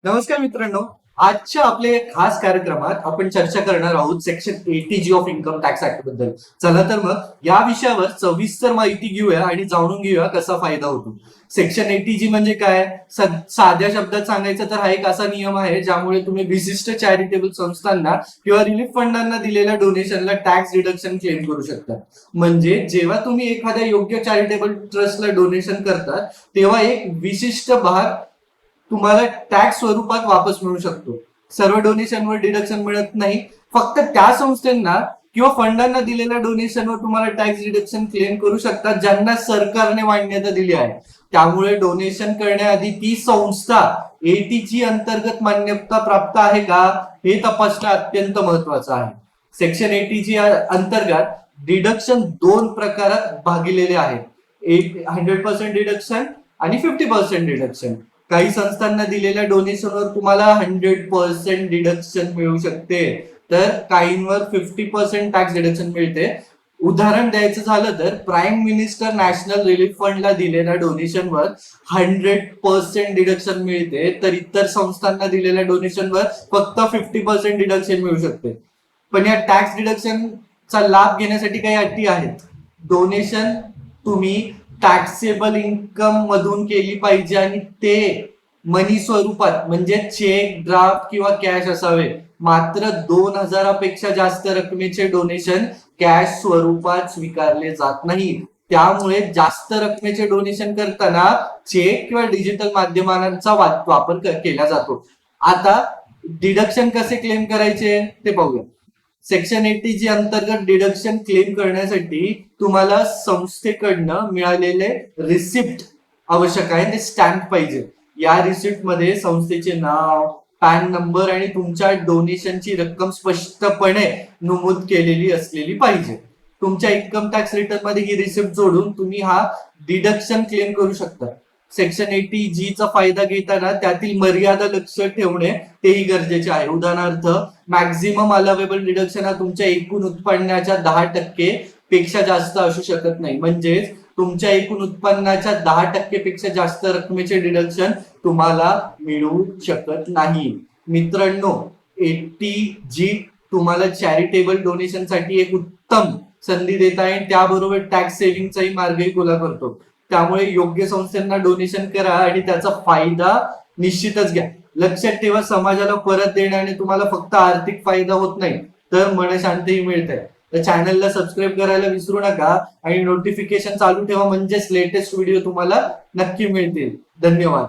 नमस्कार मित्रांनो. आजच्या आपल्या खास कार्यक्रमात आपण चर्चा करणार आहोत section 80G of income tax act बद्दल. चला तर मग या विषयावर सविस्तर माहिती घेऊया आणि जाणून घेऊया कसा फायदा होतो. सेक्शन 80G म्हणजे काय? साध्या शब्दात सांगायचं तर हा एक असा नियम आहे ज्यामुळे तुम्ही विशिष्ट चॅरिटेबल संस्थांना किंवा रिलीफ फंडांना दिलेल्या डोनेशनला टॅक्स डिडक्शन क्लेम करू शकता. म्हणजे जेव्हा तुम्ही एखाद्या योग्य चॅरिटेबल ट्रस्टला डोनेशन करता तेव्हा एक विशिष्ट भाग तुम्हाला टॅक्स स्वरूपात वापस मिळू शकतो. सर्व डोनेशनवर डिडक्शन मिळत नाही. फक्त त्या संस्थांना किंवा फंडांना दिलेल्या डोनेशनवर तुम्हाला टॅक्स डिडक्शन क्लेम करू शकतात ज्यांना सरकारने मान्यता दिली आहे. त्यामुळे डोनेशन करण्याआधी ती संस्था 80G अंतर्गत मान्यता प्राप्त आहे का हे तपासणं अत्यंत महत्वाचं आहे. सेक्शन 80G अंतर्गत डिडक्शन दोन प्रकारात भागलेले आहेत. 100% डिडक्शन आणि 50% डिडक्शन. काही संस्थांना दिलेल्या डोनेशनवर तुम्हाला 100% डिडक्शन मिळू शकते, तर काहींवर 50% टॅक्स डिडक्शन मिळते. उदाहरण द्यायचं झालं तर प्राईम मिनिस्टर नॅशनल रिलीफ फंडला दिलेल्या डोनेशनवर 100% डिडक्शन मिळते, तर इतर संस्थांना दिलेल्या डोनेशनवर फक्त 50% डिडक्शन मिळू शकते. पण या टॅक्स डिडक्शनचा लाभ घेण्यासाठी काही अटी आहेत. डोनेशन तुम्ही टॅक्सेबल इन्कम मधून केली पाहिजे आणि ते मनी स्वरूपात म्हणजे चेक, ड्राफ्ट किंवा कॅश असावे. मात्र 2000पेक्षा जास्त रकमेचे डोनेशन कॅश स्वरूपात स्वीकारले जात नाही. त्यामुळे जास्त रकमेचे डोनेशन करताना चेक किंवा डिजिटल माध्यमांचा वापर केला जातो. आता डिडक्शन कसे क्लेम करायचे ते पाहूया. सेक्शन 80G अंतर्गत डिडक्शन क्लेम करण्यासाठी तुम्हाला संस्थेकडनं मिळालेले रिसिप्ट आवश्यक आहे, ते स्टॅम्प पाहिजे. या रिसिप्ट मध्ये संस्थेचे नाव, पॅन नंबर आणि तुमच्या डोनेशनची रक्कम स्पष्टपणे नमूद केलेली असलेली पाहिजे. तुमच्या इन्कम टॅक्स रिटर्न मध्ये ही रिसिप्ट जोडून तुम्ही हा डिडक्शन क्लेम करू शकता. सेक्शन 80G चा फायदा घेताना त्यातील मर्यादा लक्षात ठेवणे तेही गरजेचे आहे. उदाहरणार्थ, मॅक्झिमम अलावेबल डिडक्शन हा तुमच्या एकूण उत्पन्नाच्या 10% पेक्षा जास्त असू शकत नाही. म्हणजेच तुमच्या एकूण उत्पन्नाच्या 10% पेक्षा जास्त रकमेचे डिडक्शन तुम्हाला मिळू शकत नाही. मित्रांनो, 80G तुम्हाला चॅरिटेबल डोनेशन साठी एक उत्तम संधी देत आहे, त्याबरोबर टॅक्स सेव्हिंगचाही मार्गही खुला करतो. त्यामुळे योग्य संस्थांना डोनेशन करा आणि त्याचा फायदा निश्चितच घ्या. लक्षात ठेवा, समाजाला परत देण्याने तुम्हाला फक्त आर्थिक फायदा होत नाही, तर मनशांतीही मिळते. तर चॅनलला सबस्क्राईब करायला विसरू नका आणि नोटिफिकेशन चालू ठेवा, म्हणजेच लेटेस्ट व्हिडिओ तुम्हाला नक्की मिळतील. धन्यवाद.